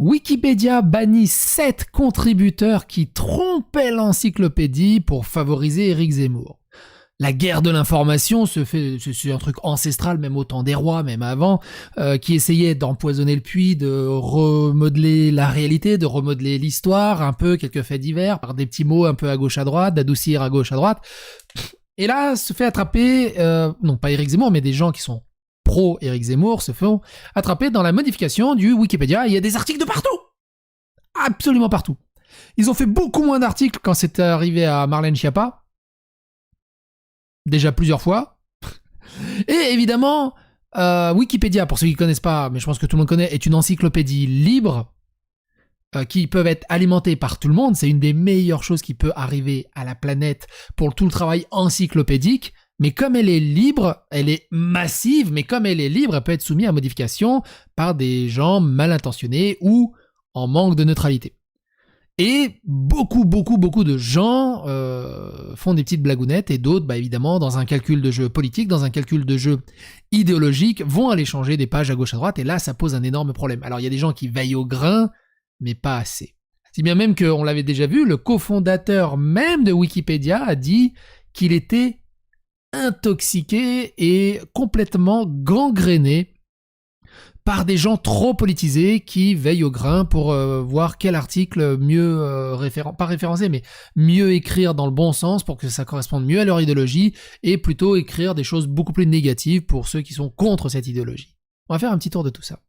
Wikipédia bannit 7 contributeurs qui trompaient l'encyclopédie pour favoriser Éric Zemmour. La guerre de l'information c'est un truc ancestral, même au temps des rois, même avant, qui essayait d'empoisonner le puits, de remodeler la réalité, de remodeler l'histoire, un peu quelques faits divers, par des petits mots un peu à gauche à droite, d'adoucir à gauche à droite. Et là, se fait attraper, non pas Éric Zemmour, mais des gens qui sont pro-Éric Zemmour se font attraper dans la modification du Wikipédia. Il y a des articles de partout, absolument partout. Ils ont fait beaucoup moins d'articles quand c'est arrivé à Marlène Schiappa, déjà plusieurs fois. Et évidemment, Wikipédia, pour ceux qui ne connaissent pas, mais je pense que tout le monde connaît, est une encyclopédie libre qui peuvent être alimentées par tout le monde. C'est une des meilleures choses qui peut arriver à la planète pour tout le travail encyclopédique. Mais comme elle est libre, elle est massive, mais comme elle est libre, elle peut être soumise à modification par des gens mal intentionnés ou en manque de neutralité. Et beaucoup de gens font des petites blagounettes et d'autres, évidemment, dans un calcul de jeu politique, dans un calcul de jeu idéologique, vont aller changer des pages à gauche à droite et là, ça pose un énorme problème. Alors, il y a des gens qui veillent au grain, mais pas assez. Si bien même qu'on l'avait déjà vu, le cofondateur même de Wikipédia a dit qu'il était intoxiqué et complètement gangréné par des gens trop politisés qui veillent au grain pour voir quel article mieux pas référencé, mais mieux écrire dans le bon sens pour que ça corresponde mieux à leur idéologie et plutôt écrire des choses beaucoup plus négatives pour ceux qui sont contre cette idéologie. On va faire un petit tour de tout ça.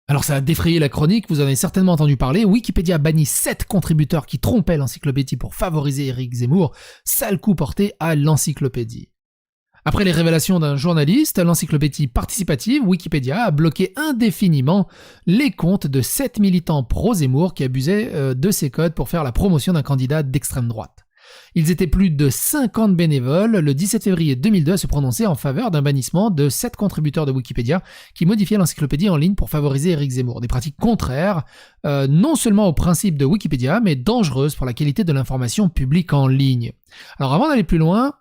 Alors ça a défrayé la chronique, vous en avez certainement entendu parler. Wikipédia bannit 7 contributeurs qui trompaient l'encyclopédie pour favoriser Éric Zemmour. Sale coup porté à l'encyclopédie. Après les révélations d'un journaliste, l'encyclopédie participative Wikipédia a bloqué indéfiniment les comptes de 7 militants pro-Zemmour qui abusaient de ces codes pour faire la promotion d'un candidat d'extrême droite. Ils étaient plus de 50 bénévoles le 17 février 2002 à se prononcer en faveur d'un bannissement de 7 contributeurs de Wikipédia qui modifiaient l'encyclopédie en ligne pour favoriser Éric Zemmour. Des pratiques contraires, non seulement aux principes de Wikipédia, mais dangereuses pour la qualité de l'information publique en ligne. Alors avant d'aller plus loin,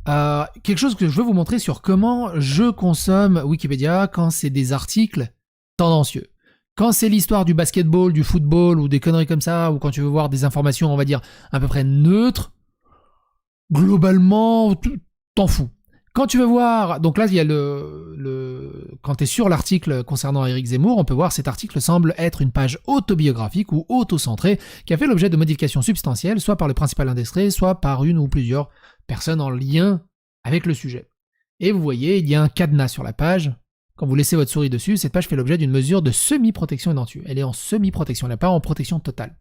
quelque chose que je veux vous montrer sur comment je consomme Wikipédia quand c'est des articles tendancieux. Quand c'est l'histoire du basketball, du football ou des conneries comme ça, ou quand tu veux voir des informations, on va dire, à peu près neutres, globalement, t'en fous. Quand tu veux voir, donc là, il y a quand tu es sur l'article concernant Éric Zemmour, on peut voir cet article semble être une page autobiographique ou auto-centrée qui a fait l'objet de modifications substantielles, soit par le principal indexé, soit par une ou plusieurs personnes en lien avec le sujet. Et vous voyez, il y a un cadenas sur la page. Quand vous laissez votre souris dessus, cette page fait l'objet d'une mesure de semi-protection édentue. Elle est en semi-protection, elle n'est pas en protection totale.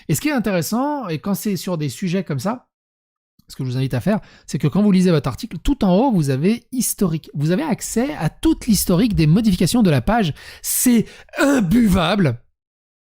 Et ce qui est intéressant, et quand c'est sur des sujets comme ça, ce que je vous invite à faire, c'est que quand vous lisez votre article, tout en haut, vous avez historique. Vous avez accès à toute l'historique des modifications de la page. C'est imbuvable.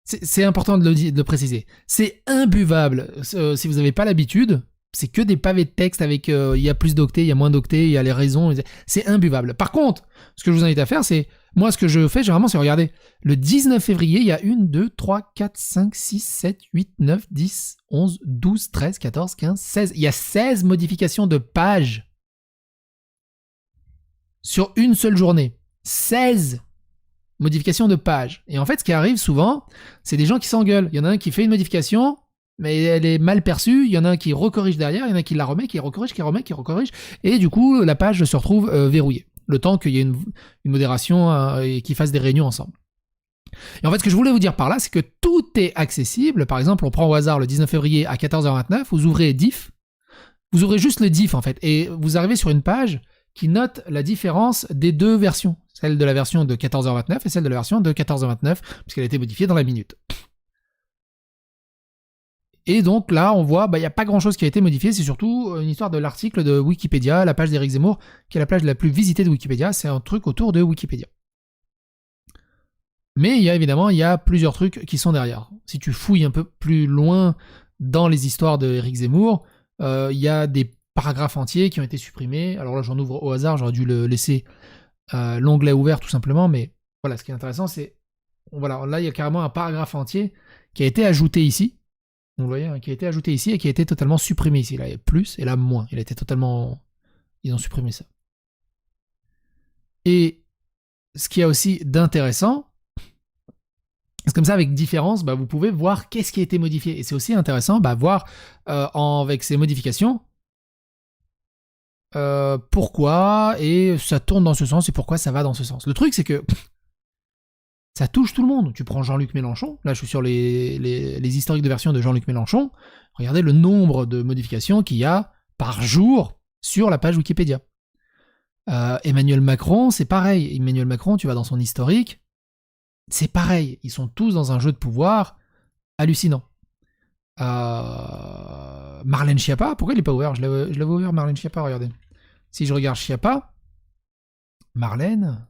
C'est important de le préciser. C'est imbuvable. Si vous n'avez pas l'habitude, c'est que des pavés de texte avec il y a plus d'octets, il y a moins d'octets, il y a les raisons. C'est imbuvable. Par contre, ce que je vous invite à faire, c'est... Moi, ce que je fais généralement, c'est regarder. Le 19 février, il y a 1, 2, 3, 4, 5, 6, 7, 8, 9, 10, 11, 12, 13, 14, 15, 16. Il y a 16 modifications de pages sur une seule journée. 16 modifications de pages. Et en fait, ce qui arrive souvent, c'est des gens qui s'engueulent. Il y en a un qui fait une modification, mais elle est mal perçue. Il y en a un qui recorrige derrière, il y en a un qui la remet, qui recorrige, qui remet, qui recorrige. Et du coup, la page se retrouve verrouillée. Le temps qu'il y ait une modération et qu'ils fassent des réunions ensemble. Et en fait, ce que je voulais vous dire par là, c'est que tout est accessible. Par exemple, on prend au hasard le 19 février à 14h29, vous ouvrez diff, vous ouvrez juste le diff en fait, et vous arrivez sur une page qui note la différence des deux versions, celle de la version de 14h29 et celle de la version de 14h29, puisqu'elle a été modifiée dans la minute. Et donc là, on voit, il n'y a pas grand-chose qui a été modifié, c'est surtout une histoire de l'article de Wikipédia, la page d'Éric Zemmour, qui est la page la plus visitée de Wikipédia, c'est un truc autour de Wikipédia. Mais il y a plusieurs trucs qui sont derrière. Si tu fouilles un peu plus loin dans les histoires d'Éric Zemmour, il y a des paragraphes entiers qui ont été supprimés. Alors là, j'en ouvre au hasard, j'aurais dû le laisser l'onglet ouvert tout simplement, mais voilà, ce qui est intéressant, c'est... Voilà, là, il y a carrément un paragraphe entier qui a été ajouté ici. Donc, vous voyez, qui a été ajouté ici et qui a été totalement supprimé ici. Là, il y a plus et là, moins. Il a été totalement... Ils ont supprimé ça. Et ce qu'il y a aussi d'intéressant, c'est comme ça, avec différence, vous pouvez voir qu'est-ce qui a été modifié. Et c'est aussi intéressant, voir avec ces modifications pourquoi, et ça tourne dans ce sens, et pourquoi ça va dans ce sens. Le truc, c'est que ça touche tout le monde. Tu prends Jean-Luc Mélenchon, là je suis sur les historiques de version de Jean-Luc Mélenchon, regardez le nombre de modifications qu'il y a par jour sur la page Wikipédia. Emmanuel Macron, c'est pareil. Emmanuel Macron, tu vas dans son historique, c'est pareil. Ils sont tous dans un jeu de pouvoir hallucinant. Marlène Schiappa, pourquoi il n'est pas ouvert? Je l'avais ouvert, Marlène Schiappa, regardez. Si je regarde Schiappa, Marlène,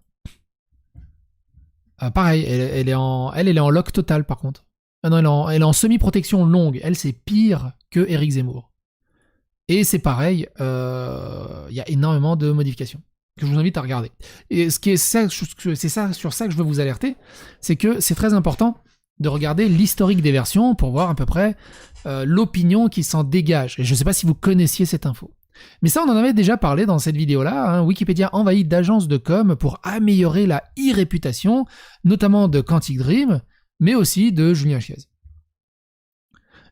pareil, elle est en lock total par contre. Ah non, elle est en semi-protection longue. Elle, c'est pire que Éric Zemmour. Et c'est pareil, y a énormément de modifications que je vous invite à regarder. Et c'est sur ça que je veux vous alerter, c'est que c'est très important de regarder l'historique des versions pour voir à peu près l'opinion qui s'en dégage. Et je ne sais pas si vous connaissiez cette info. Mais ça, on en avait déjà parlé dans cette vidéo-là. Wikipédia envahit d'agences de com pour améliorer la e-réputation, notamment de Quantic Dream, mais aussi de Julien Chiez.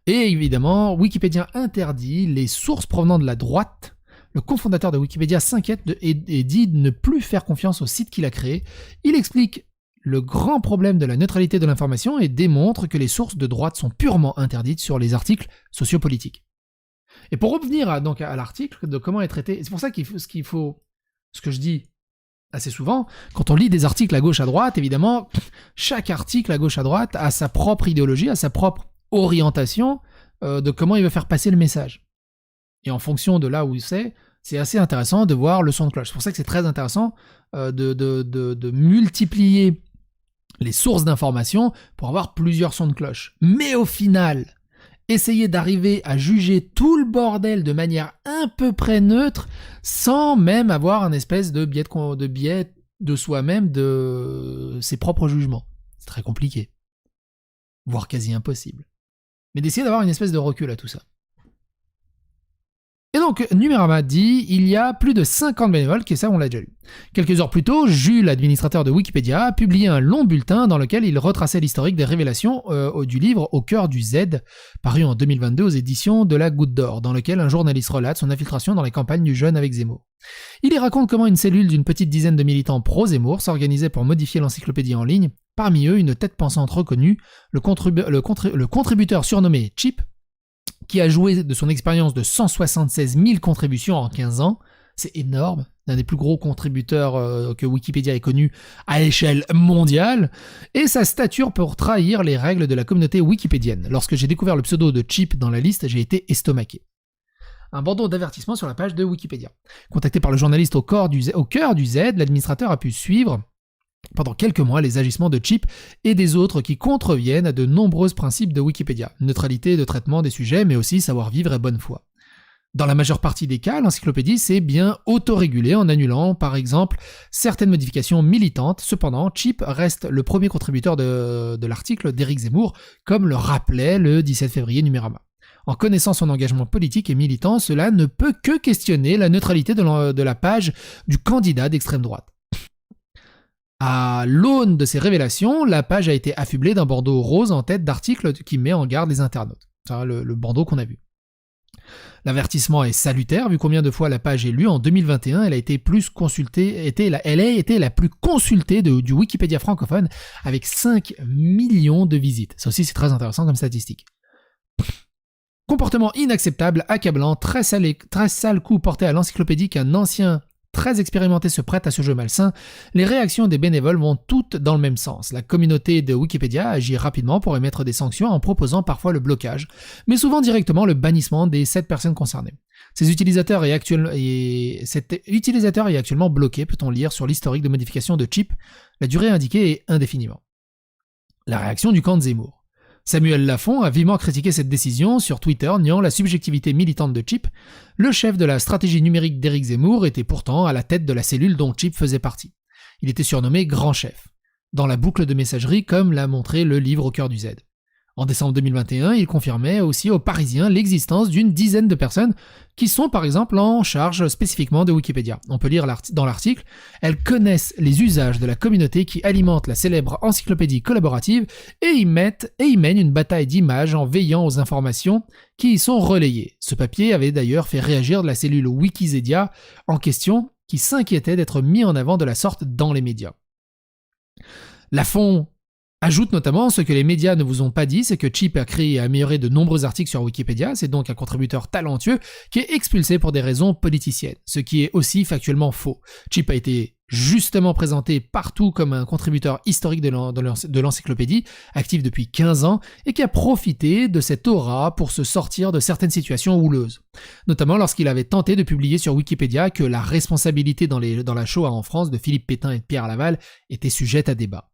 Et évidemment, Wikipédia interdit les sources provenant de la droite. Le cofondateur de Wikipédia s'inquiète et dit de ne plus faire confiance au site qu'il a créé. Il explique le grand problème de la neutralité de l'information et démontre que les sources de droite sont purement interdites sur les articles sociopolitiques. Et pour revenir à l'article de comment est traité, c'est pour ça ce que je dis assez souvent, quand on lit des articles à gauche à droite, évidemment, chaque article à gauche à droite a sa propre idéologie, a sa propre orientation de comment il veut faire passer le message. Et en fonction de là où c'est assez intéressant de voir le son de cloche. C'est pour ça que c'est très intéressant de multiplier les sources d'informations pour avoir plusieurs sons de cloche. Mais au final, essayer d'arriver à juger tout le bordel de manière à peu près neutre, sans même avoir un espèce de biais de soi-même, de ses propres jugements. C'est très compliqué. Voire quasi impossible. Mais d'essayer d'avoir une espèce de recul à tout ça. Et donc, Numérama dit, il y a plus de 50 bénévoles, qui ça on l'a déjà lu. Quelques heures plus tôt, Jules, administrateur de Wikipédia, a publié un long bulletin dans lequel il retraçait l'historique des révélations du livre Au cœur du Z, paru en 2022 aux éditions de la Goutte d'Or, dans lequel un journaliste relate son infiltration dans les campagnes du jeune avec Zemmour. Il y raconte comment une cellule d'une petite dizaine de militants pro-Zemmour s'organisait pour modifier l'encyclopédie en ligne, parmi eux une tête pensante reconnue, le contributeur surnommé Chip, qui a joué de son expérience de 176 000 contributions en 15 ans. C'est énorme, l'un des plus gros contributeurs que Wikipédia ait connu à l'échelle mondiale, et sa stature pour trahir les règles de la communauté wikipédienne. Lorsque j'ai découvert le pseudo de Chip dans la liste, j'ai été estomaqué. Un bandeau d'avertissement sur la page de Wikipédia. Contacté par le journaliste au cœur du Z, l'administrateur a pu suivre pendant quelques mois les agissements de Chip et des autres qui contreviennent à de nombreux principes de Wikipédia. Neutralité de traitement des sujets, mais aussi savoir-vivre et bonne foi. Dans la majeure partie des cas, l'encyclopédie s'est bien autorégulée en annulant, par exemple, certaines modifications militantes. Cependant, Chip reste le premier contributeur de l'article d'Éric Zemmour, comme le rappelait le 17 février Numérama. En connaissant son engagement politique et militant, cela ne peut que questionner la neutralité de la page du candidat d'extrême droite. À l'aune de ces révélations, la page a été affublée d'un bandeau rose en tête d'article qui met en garde les internautes. C'est le bandeau qu'on a vu. L'avertissement est salutaire, vu combien de fois la page est lue. En 2021, elle a été la plus consultée du Wikipédia francophone, avec 5 millions de visites. Ça aussi, c'est très intéressant comme statistique. Comportement inacceptable, accablant, très sale coup porté à l'encyclopédie qu'un ancien très expérimenté se prête à ce jeu malsain. Les réactions des bénévoles vont toutes dans le même sens. La communauté de Wikipédia agit rapidement pour émettre des sanctions en proposant parfois le blocage, mais souvent directement le bannissement des 7 personnes concernées. Cet utilisateur est actuellement bloqué, peut-on lire sur l'historique de modification de Chip. La durée indiquée est indéfiniment. La réaction du camp de Zemmour. Samuel Lafont a vivement critiqué cette décision sur Twitter, niant la subjectivité militante de Chip. Le chef de la stratégie numérique d'Éric Zemmour était pourtant à la tête de la cellule dont Chip faisait partie. Il était surnommé Grand Chef, dans la boucle de messagerie comme l'a montré le livre Au cœur du Z. En décembre 2021, il confirmait aussi aux Parisiens l'existence d'une dizaine de personnes qui sont par exemple en charge spécifiquement de Wikipédia. On peut lire dans l'article, elles connaissent les usages de la communauté qui alimente la célèbre encyclopédie collaborative et y mènent une bataille d'images en veillant aux informations qui y sont relayées. Ce papier avait d'ailleurs fait réagir la cellule Wikizedia en question qui s'inquiétait d'être mis en avant de la sorte dans les médias. Lafon ajoute notamment ce que les médias ne vous ont pas dit, c'est que Chip a créé et amélioré de nombreux articles sur Wikipédia, c'est donc un contributeur talentueux qui est expulsé pour des raisons politiciennes, ce qui est aussi factuellement faux. Chip a été justement présenté partout comme un contributeur historique de l'encyclopédie, actif depuis 15 ans, et qui a profité de cette aura pour se sortir de certaines situations houleuses. Notamment lorsqu'il avait tenté de publier sur Wikipédia que la responsabilité dans la Shoah en France de Philippe Pétain et de Pierre Laval était sujette à débat.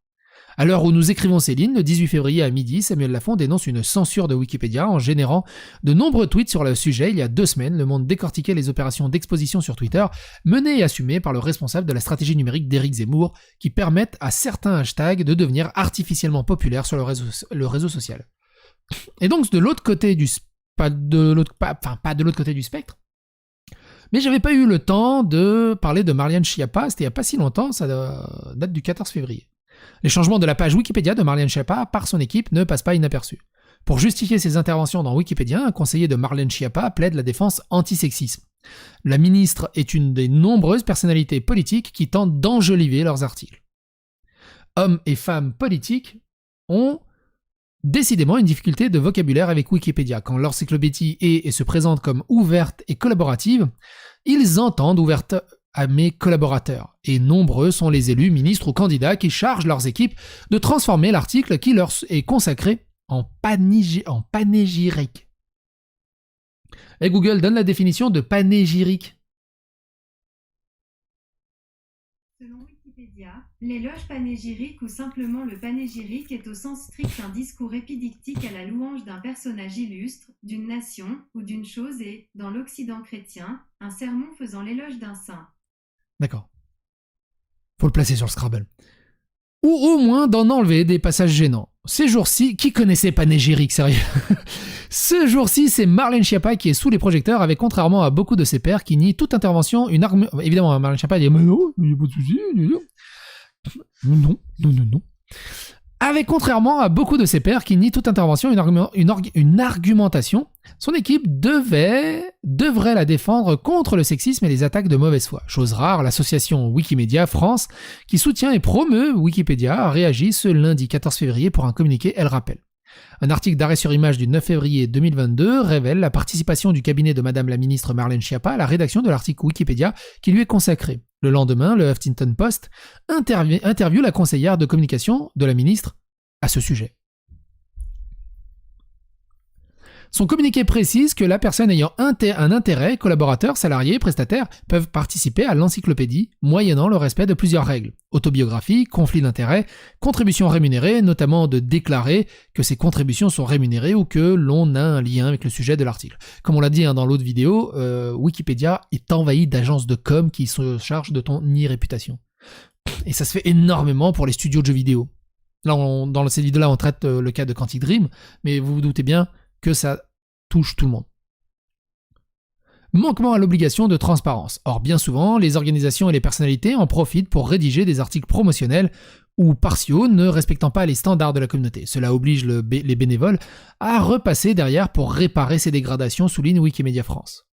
À l'heure où nous écrivons ces lignes, le 18 février à midi, Samuel Lafon dénonce une censure de Wikipédia en générant de nombreux tweets sur le sujet. Il y a 2 semaines, Le Monde décortiquait les opérations d'exposition sur Twitter menées et assumées par le responsable de la stratégie numérique d'Éric Zemmour qui permettent à certains hashtags de devenir artificiellement populaires sur le réseau social. Et donc de l'autre côté du pas de l'autre côté du spectre, mais j'avais pas eu le temps de parler de Marlène Schiappa, c'était il y a pas si longtemps, ça date du 14 février. Les changements de la page Wikipédia de Marlène Schiappa par son équipe ne passent pas inaperçus. Pour justifier ses interventions dans Wikipédia, un conseiller de Marlène Schiappa plaide la défense antisexisme. La ministre est une des nombreuses personnalités politiques qui tentent d'enjoliver leurs articles. Hommes et femmes politiques ont décidément une difficulté de vocabulaire avec Wikipédia. Quand l'encyclopédie est et se présente comme ouverte et collaborative, ils entendent ouverte à mes collaborateurs. Et nombreux sont les élus, ministres ou candidats qui chargent leurs équipes de transformer l'article qui leur est consacré en panégyrique. Et Google donne la définition de panégyrique. Selon Wikipédia, l'éloge panégyrique ou simplement le panégyrique est au sens strict un discours épidictique à la louange d'un personnage illustre, d'une nation ou d'une chose et, dans l'Occident chrétien, un sermon faisant l'éloge d'un saint. D'accord. Faut le placer sur le Scrabble. Ou au moins d'en enlever des passages gênants. Ces jours-ci, qui connaissait panégyrique, sérieux? Ce jour-ci, c'est Marlène Schiappa qui est sous les projecteurs avec, contrairement à beaucoup de ses pairs, qui nient toute intervention, évidemment, Marlène Schiappa dit « Mais non, il n'y a pas de souci, non. » Avec, contrairement à beaucoup de ses pairs qui nient toute intervention, une argumentation, son équipe devrait la défendre contre le sexisme et les attaques de mauvaise foi. Chose rare, l'association Wikimedia France, qui soutient et promeut Wikipédia, a réagi ce lundi 14 février pour un communiqué, elle rappelle. Un article d'arrêt sur image du 9 février 2022 révèle la participation du cabinet de Madame la ministre Marlène Schiappa à la rédaction de l'article Wikipédia qui lui est consacré. Le lendemain, le Huffington Post interviewe la conseillère de communication de la ministre à ce sujet. Son communiqué précise que la personne ayant un intérêt, collaborateur, salarié, prestataire, peuvent participer à l'encyclopédie, moyennant le respect de plusieurs règles. Autobiographie, conflit d'intérêts, contributions rémunérées, notamment de déclarer que ces contributions sont rémunérées ou que l'on a un lien avec le sujet de l'article. Comme on l'a dit dans l'autre vidéo, Wikipédia est envahi d'agences de com qui se chargent de ton e-réputation. Et ça se fait énormément pour les studios de jeux vidéo. Là, dans cette vidéo-là, on traite le cas de Quantic Dream, mais vous vous doutez bien que ça touche tout le monde. Manquement à l'obligation de transparence. Or, bien souvent, les organisations et les personnalités en profitent pour rédiger des articles promotionnels ou partiaux ne respectant pas les standards de la communauté. Cela oblige les bénévoles à repasser derrière pour réparer ces dégradations, souligne Wikimedia France.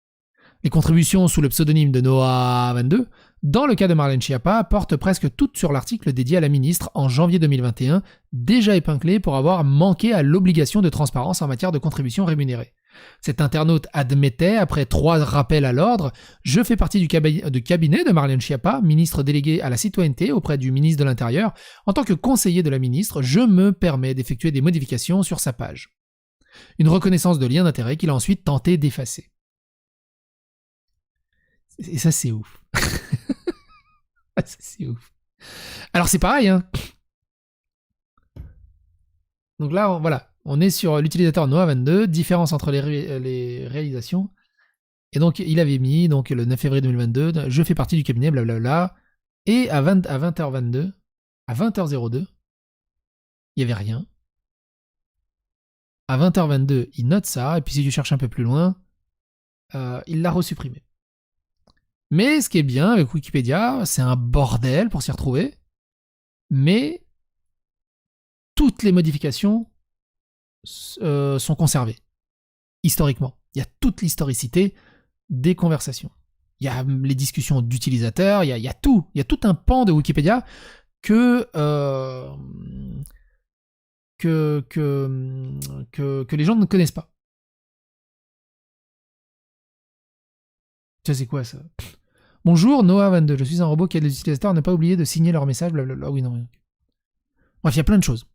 Les contributions sous le pseudonyme de Noah22, dans le cas de Marlène Schiappa, portent presque toutes sur l'article dédié à la ministre en janvier 2021, déjà épinglé pour avoir manqué à l'obligation de transparence en matière de contributions rémunérées. Cet internaute admettait, après 3 rappels à l'ordre, « Je fais partie du cabinet de Marlène Schiappa, ministre délégué à la citoyenneté auprès du ministre de l'Intérieur. En tant que conseiller de la ministre, je me permets d'effectuer des modifications sur sa page. » Une reconnaissance de lien d'intérêt qu'il a ensuite tenté d'effacer. Et ça, c'est ouf. Ça, c'est ouf. Alors, c'est pareil, hein. Donc là, on est sur l'utilisateur Noah22, différence entre les réalisations. Et donc, il avait mis, donc, le 9 février 2022, je fais partie du cabinet, blablabla. Et à 20h22, à 20h02, il n'y avait rien. À 20h22, il note ça, et puis si tu cherches un peu plus loin, il l'a resupprimé. Mais ce qui est bien avec Wikipédia, c'est un bordel pour s'y retrouver, mais toutes les modifications sont conservées, historiquement. Il y a toute l'historicité des conversations. Il y a les discussions d'utilisateurs, il y a tout. Il y a tout un pan de Wikipédia que les gens ne connaissent pas. Ça, c'est quoi ça? Bonjour, Noah22, je suis un robot qui aide les utilisateurs à ne pas oublier de signer leur message, blablabla. Oui, non. Bref, il y a plein de choses.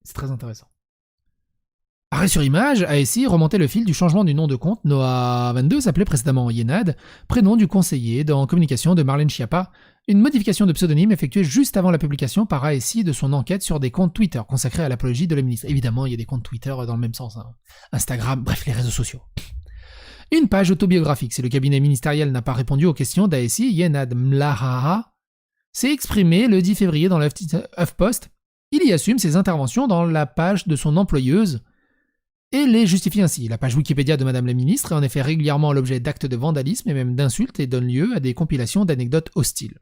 C'est très intéressant. Arrêt sur image, ASI remontait le fil du changement du nom de compte. Noah22 s'appelait précédemment Yenad, prénom du conseiller en communication de Marlène Schiappa, une modification de pseudonyme effectuée juste avant la publication par ASI de son enquête sur des comptes Twitter consacrés à l'apologie de la ministre. Évidemment, il y a des comptes Twitter dans le même sens. Hein. Instagram, bref, les réseaux sociaux. Une page autobiographique. Si le cabinet ministériel n'a pas répondu aux questions d'ASI, Yenad Mlahara s'est exprimé le 10 février dans le HuffPost. Il y assume ses interventions dans la page de son employeuse et les justifie ainsi. La page Wikipédia de Madame la Ministre est en effet régulièrement l'objet d'actes de vandalisme et même d'insultes et donne lieu à des compilations d'anecdotes hostiles.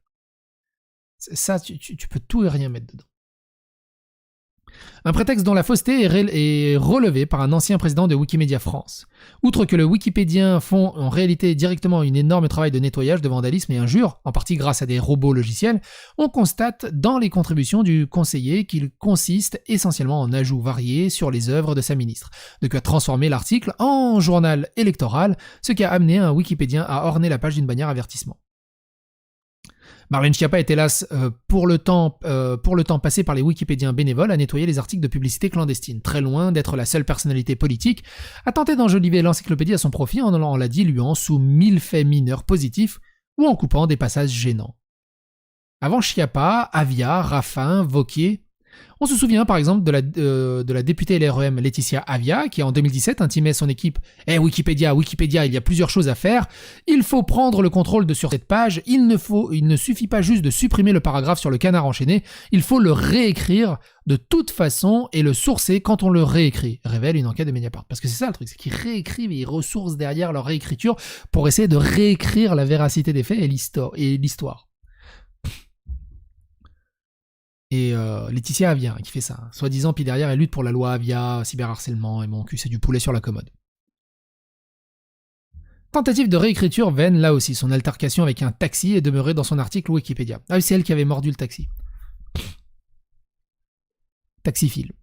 Ça, tu peux tout et rien mettre dedans. Un prétexte dont la fausseté est relevée par un ancien président de Wikimedia France. Outre que le Wikipédien font en réalité directement un énorme travail de nettoyage, de vandalisme et injures, en partie grâce à des robots logiciels, on constate dans les contributions du conseiller qu'il consiste essentiellement en ajouts variés sur les œuvres de sa ministre, de quoi transformer l'article en journal électoral, ce qui a amené un Wikipédien à orner la page d'une bannière avertissement. Marlène Schiappa est hélas pour le temps passé par les Wikipédiens bénévoles à nettoyer les articles de publicité clandestine, très loin d'être la seule personnalité politique à tenter d'enjoliver l'encyclopédie à son profit en la diluant sous 1000 faits mineurs positifs ou en coupant des passages gênants. Avant Schiappa, Avia, Raffin, Wauquiez. On se souvient par exemple de la députée LREM Laetitia Avia qui en 2017 intimait son équipe « Wikipédia, il y a plusieurs choses à faire, il faut prendre le contrôle sur cette page, il ne suffit pas juste de supprimer le paragraphe sur le canard enchaîné, il faut le réécrire de toute façon et le sourcer quand on le réécrit », révèle une enquête de Mediapart. Parce que c'est ça le truc, c'est qu'ils réécrivent et ils ressourcent derrière leur réécriture pour essayer de réécrire la véracité des faits et l'histoire. Et Laetitia Avia qui fait ça, hein. Soi-disant, puis derrière elle lutte pour la loi Avia, cyberharcèlement, et mon cul c'est du poulet sur la commode. Tentative de réécriture vaine là aussi, son altercation avec un taxi est demeurée dans son article Wikipédia. Ah oui, c'est elle qui avait mordu le taxi. Taxiphile.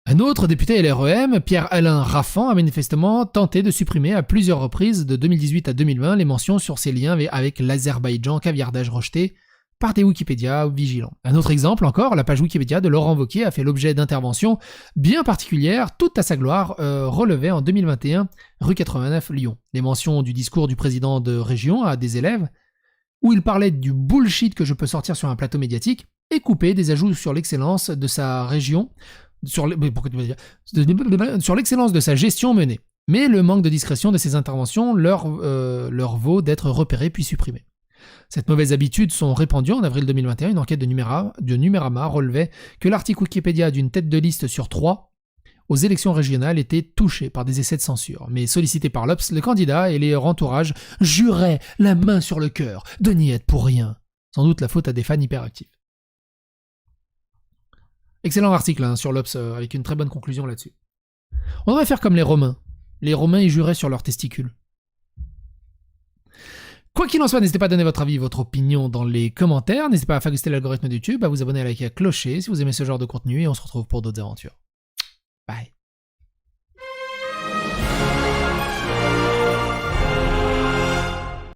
Un autre député LREM, Pierre-Alain Raffan, a manifestement tenté de supprimer à plusieurs reprises de 2018 à 2020 les mentions sur ses liens avec l'Azerbaïdjan, caviardage rejeté par des Wikipédia vigilants. Un autre exemple encore, la page Wikipédia de Laurent Wauquiez a fait l'objet d'interventions bien particulières, toute à sa gloire, relevée en 2021, rue 89, Lyon. Les mentions du discours du président de région à des élèves, où il parlait du bullshit que je peux sortir sur un plateau médiatique, et coupé des ajouts sur l'excellence de sa région, sur l'excellence de sa gestion menée. Mais le manque de discrétion de ces interventions leur vaut d'être repérés puis supprimés. Cette mauvaise habitude sont répandues en avril 2021. Une enquête de Numérama relevait que l'article Wikipédia d'une tête de liste sur 3 aux élections régionales était touché par des essais de censure. Mais sollicité par l'Obs, le candidat et leur entourage juraient la main sur le cœur de n'y être pour rien. Sans doute la faute à des fans hyperactifs. Excellent article hein, sur l'Obs avec une très bonne conclusion là-dessus. On devrait faire comme les Romains. Les Romains y juraient sur leurs testicules. Quoi qu'il en soit, n'hésitez pas à donner votre avis, votre opinion dans les commentaires. N'hésitez pas à phagocyter l'algorithme de YouTube, à vous abonner, à liker, à clocher si vous aimez ce genre de contenu. Et on se retrouve pour d'autres aventures. Bye.